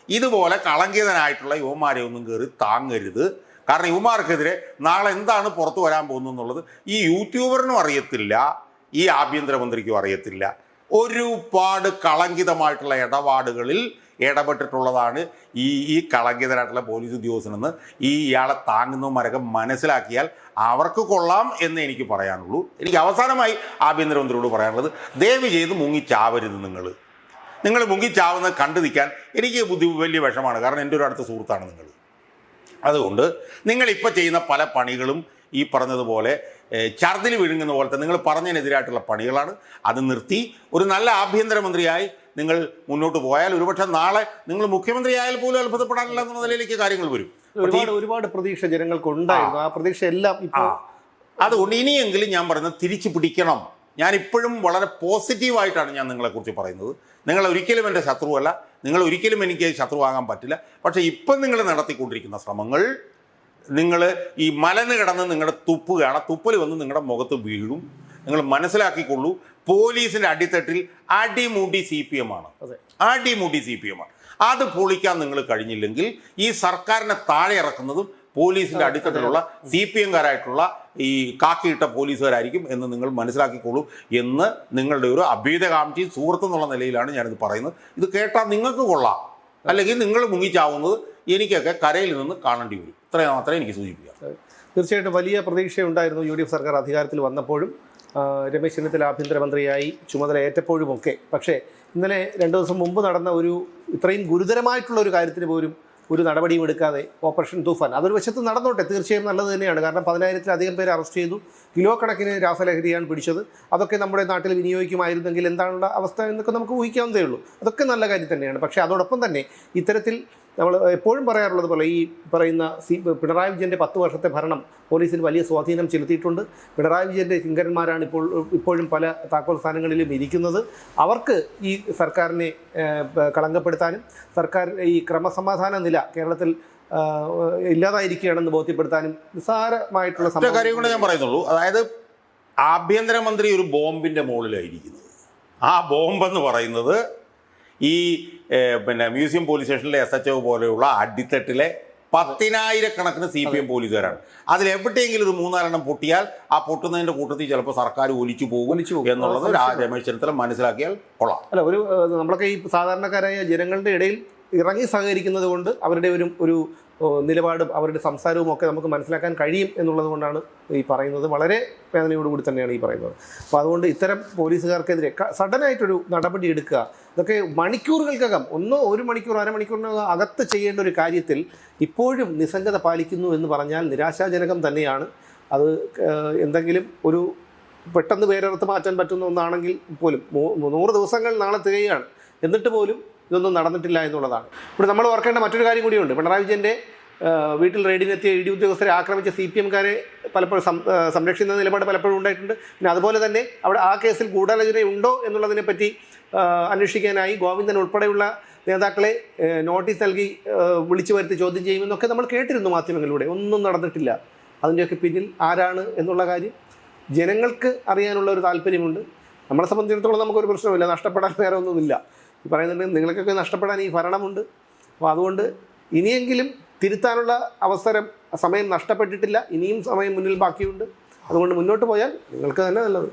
ഇതുപോലെ കളങ്കിതനായിട്ടുള്ള യുവമാരെ ഒന്നും കയറി താങ്ങരുത്. കാരണം യുവമാർക്കെതിരെ നാളെ എന്താണ് പുറത്തു വരാൻ പോകുന്നതെന്നുള്ളത് ഈ യൂട്യൂബറിനും അറിയത്തില്ല, ഈ ആഭ്യന്തരമന്ത്രിക്കും അറിയത്തില്ല. ഒരുപാട് കളങ്കിതമായിട്ടുള്ള ഇടപാടുകളിൽ ഇടപെട്ടിട്ടുള്ളതാണ് ഈ കളങ്കിതരായിട്ടുള്ള പോലീസ് ഉദ്യോഗസ്ഥനെന്ന് ഇയാളെ താങ്ങുന്നവന്മാരൊക്കെ മനസ്സിലാക്കിയാൽ അവർക്ക് കൊള്ളാം എന്ന് എനിക്ക് പറയാനുള്ളൂ. എനിക്ക് അവസാനമായി ആഭ്യന്തരമന്ത്രിയോട് പറയാനുള്ളത്, ദയവ് ചെയ്ത് മുങ്ങിച്ചാവരുത്. നിങ്ങൾ മുങ്ങിച്ചാവുന്നത് കണ്ടു നിൽക്കാൻ എനിക്ക് വലിയ വിഷമാണ്. കാരണം എൻ്റെ ഒരു അടുത്ത സുഹൃത്താണ് നിങ്ങൾ. അതുകൊണ്ട് നിങ്ങളിപ്പോൾ ചെയ്യുന്ന പല പണികളും ഈ പറഞ്ഞതുപോലെ ഛർദിൽ വിഴുങ്ങുന്ന പോലത്തെ നിങ്ങൾ പറഞ്ഞതിനെതിരായിട്ടുള്ള പണികളാണ്. അത് നിർത്തി ഒരു നല്ല ആഭ്യന്തരമന്ത്രിയായി നിങ്ങൾ മുന്നോട്ട് പോയാൽ ഒരുപക്ഷെ നാളെ നിങ്ങൾ മുഖ്യമന്ത്രി ആയാൽ പോലും അത്ഭുതപ്പെടാനില്ല എന്ന നിലയിലേക്ക് കാര്യങ്ങൾ വരും. ഒരുപാട് പ്രതീക്ഷ ജനങ്ങൾക്ക് ഉണ്ടായിരുന്നു. ആ പ്രതീക്ഷ എല്ലാം ഇപ്പോൾ അതുകൊണ്ട് ഇനിയെങ്കിലും ഞാൻ പറയുന്നത് തിരിച്ചു പിടിക്കണം. ഞാനിപ്പോഴും വളരെ പോസിറ്റീവായിട്ടാണ് ഞാൻ നിങ്ങളെക്കുറിച്ച് പറയുന്നത്. നിങ്ങൾ ഒരിക്കലും എൻ്റെ ശത്രുവല്ല, നിങ്ങൾ ഒരിക്കലും എനിക്ക് ശത്രുവാകാൻ പറ്റില്ല. പക്ഷേ ഇപ്പം നിങ്ങൾ നടത്തിക്കൊണ്ടിരിക്കുന്ന ശ്രമങ്ങൾ, നിങ്ങൾ ഈ മലന്ന് കിടന്ന് നിങ്ങളുടെ തുപ്പുകയാണ്, തുപ്പൽ വന്ന് നിങ്ങളുടെ മുഖത്ത് വീഴും. നിങ്ങൾ മനസ്സിലാക്കിക്കൊള്ളൂ, പോലീസിൻ്റെ അടിത്തട്ടിൽ അടിമുടി CPM ആണ്. അടിമുടി CPM ആണ്. അത് പൊളിക്കാൻ നിങ്ങൾ കഴിഞ്ഞില്ലെങ്കിൽ ഈ സർക്കാരിനെ താഴെ ഇറക്കുന്നതും പോലീസിൻ്റെ അടിത്തട്ടിലുള്ള CPM-കാരായിട്ടുള്ള ഈ കാക്കിയിട്ട പോലീസുകാരായിരിക്കും എന്ന് നിങ്ങൾ മനസ്സിലാക്കിക്കോളൂ എന്ന് നിങ്ങളുടെ ഒരു അഭ്യുതകാംക്ഷി സുഹൃത്തെന്നുള്ള നിലയിലാണ് ഞാനിത് പറയുന്നത്. ഇത് കേട്ടാൽ നിങ്ങൾക്ക് കൊള്ളാം, അല്ലെങ്കിൽ നിങ്ങൾ മുങ്ങിച്ചാവുന്നത് എനിക്കൊക്കെ കരയിൽ നിന്ന് കാണേണ്ടി വരും. ഇത്രയും മാത്രമേ എനിക്ക് സൂചിപ്പിക്കാം. തീർച്ചയായിട്ടും വലിയ പ്രതീക്ഷയുണ്ടായിരുന്നു UDF സർക്കാർ അധികാരത്തിൽ വന്നപ്പോഴും, രമേശ് ചെന്നിത്തല ആഭ്യന്തരമന്ത്രിയായി ചുമതല ഏറ്റപ്പോഴുമൊക്കെ. പക്ഷേ ഇന്നലെ 2 ദിവസം മുമ്പ് നടന്ന ഇത്രയും ഗുരുതരമായിട്ടുള്ള ഒരു കാര്യത്തിന് പോലും ഒരു നടപടിയും എടുക്കാതെ ഓപ്പറേഷൻ തൂഫാൻ അതൊരു വശത്ത് നടന്നോട്ടെ, തീർച്ചയായും നല്ലത് തന്നെയാണ്. കാരണം 10,000-ലധികം പേരെ അറസ്റ്റ് ചെയ്തു, കിലോ കണക്കിന് രാസലഹരിയാണ് പിടിച്ചത്. അതൊക്കെ നമ്മുടെ നാട്ടിൽ വിനിയോഗിക്കുമായിരുന്നെങ്കിൽ എന്താണുള്ള അവസ്ഥ എന്നൊക്കെ നമുക്ക് ഊഹിക്കാവുന്നതേ ഉള്ളൂ. അതൊക്കെ നല്ല കാര്യം തന്നെയാണ്. പക്ഷേ അതോടൊപ്പം തന്നെ ഇത്തരത്തിൽ നമ്മൾ എപ്പോഴും പറയാറുള്ളത് പോലെ ഈ പറയുന്ന പിണറായി വിജയൻ്റെ 10 വർഷത്തെ ഭരണം പോലീസിൽ വലിയ സ്വാധീനം ചെലുത്തിയിട്ടുണ്ട്. പിണറായി വിജയൻ്റെ കിങ്കരന്മാരാണ് ഇപ്പോഴും പല താക്കോൽ സ്ഥാനങ്ങളിലും ഇരിക്കുന്നത്. അവർക്ക് ഈ സർക്കാരിനെ കളങ്കപ്പെടുത്താനും സർക്കാർ ഈ ക്രമസമാധാന നില കേരളത്തിൽ ഇല്ലാതായിരിക്കുകയാണെന്ന് ബോധ്യപ്പെടുത്താനും നിസ്സാരമായിട്ടുള്ള കാര്യം കൊണ്ട് ഞാൻ പറയുന്നുള്ളൂ. അതായത് ആഭ്യന്തരമന്ത്രി ഒരു ബോംബിൻ്റെ മുകളിലായിരിക്കുന്നത്. ആ ബോംബെന്ന് പറയുന്നത് ഈ മ്യൂസിയം പോലീസ് സ്റ്റേഷനിലെ SHO പോലെയുള്ള അടിത്തട്ടിലെ 10,000-കണക്കിന് CPM പോലീസുകാരാണ്. അതിലെവിടെയെങ്കിലും ഒരു 3-4 പൊട്ടിയാൽ ആ പൊട്ടുന്നതിൻ്റെ കൂട്ടത്തിൽ ചിലപ്പോൾ സർക്കാർ ഒലിച്ചു പോകും എന്നുള്ളത് രമേശ് ചെന്നിത്തല മനസ്സിലാക്കിയാൽ കൊള്ളാം. അല്ല, നമ്മളൊക്കെ ഈ സാധാരണക്കാരായ ജനങ്ങളുടെ ഇടയിൽ ഇറങ്ങി സഹകരിക്കുന്നത് കൊണ്ട് അവരുടെ ഒരു നിലപാടും അവരുടെ സംസാരവും ഒക്കെ നമുക്ക് മനസ്സിലാക്കാൻ കഴിയും എന്നുള്ളത് കൊണ്ടാണ് ഈ പറയുന്നത്. വളരെ വേദനയോടുകൂടി തന്നെയാണ് ഈ പറയുന്നത്. അപ്പോൾ അതുകൊണ്ട് ഇത്തരം പോലീസുകാർക്കെതിരെ സഡനായിട്ടൊരു നടപടി എടുക്കുക, ഇതൊക്കെ മണിക്കൂറുകൾക്കകം ഒരു മണിക്കൂർ അരമണിക്കൂറിനകം അകത്ത് ചെയ്യേണ്ട ഒരു കാര്യത്തിൽ ഇപ്പോഴും നിസ്സംഗത പാലിക്കുന്നു എന്ന് പറഞ്ഞാൽ നിരാശാജനകം തന്നെയാണ്. അത് എന്തെങ്കിലും ഒരു പെട്ടെന്ന് പേരെടുത്ത് മാറ്റാൻ പറ്റുന്ന ഒന്നാണെങ്കിൽ പോലും 100 ദിവസങ്ങൾ നാളെ തികയാണ്, എന്നിട്ട് പോലും ഇതൊന്നും നടന്നിട്ടില്ല എന്നുള്ളതാണ്. ഇവിടെ നമ്മൾ ഓർക്കേണ്ട മറ്റൊരു കാര്യം കൂടിയുണ്ട്. പിണറായി വിജയൻ്റെ വീട്ടിൽ റെയ്ഡിനെത്തിയ ED ഉദ്യോഗസ്ഥരെ ആക്രമിച്ച CPM-കാരെ പലപ്പോഴും സംരക്ഷിക്കുന്ന നിലപാട് പലപ്പോഴും ഉണ്ടായിട്ടുണ്ട്. പിന്നെ അതുപോലെ തന്നെ അവിടെ ആ കേസിൽ ഗൂഢാലോചനയുണ്ടോ എന്നുള്ളതിനെപ്പറ്റി അന്വേഷിക്കാനായി ഗോവിന്ദൻ ഉൾപ്പെടെയുള്ള നേതാക്കളെ നോട്ടീസ് നൽകി വിളിച്ചു വരുത്തി ചോദ്യം ചെയ്യുമെന്നൊക്കെ നമ്മൾ കേട്ടിരുന്നു മാധ്യമങ്ങളിലൂടെ. ഒന്നും നടന്നിട്ടില്ല. അതിൻ്റെയൊക്കെ പിന്നിൽ ആരാണ് എന്നുള്ള കാര്യം ജനങ്ങൾക്ക് അറിയാനുള്ള ഒരു താല്പര്യമുണ്ട്. നമ്മളെ സംബന്ധിച്ചിടത്തോളം നമുക്കൊരു പ്രശ്നമില്ല, നഷ്ടപ്പെടാൻ നേരെ ഒന്നുമില്ല. ഈ പറയുന്നുണ്ട് നിങ്ങൾക്കൊക്കെ നഷ്ടപ്പെടാൻ ഈ ഭരണമുണ്ട്. അപ്പോൾ അതുകൊണ്ട് ഇനിയെങ്കിലും തിരുത്താനുള്ള സമയം നഷ്ടപ്പെട്ടിട്ടില്ല. ഇനിയും സമയം മുന്നിൽ ബാക്കിയുണ്ട്. അതുകൊണ്ട് മുന്നോട്ട് പോയാൽ നിങ്ങൾക്ക് തന്നെ നല്ലത്.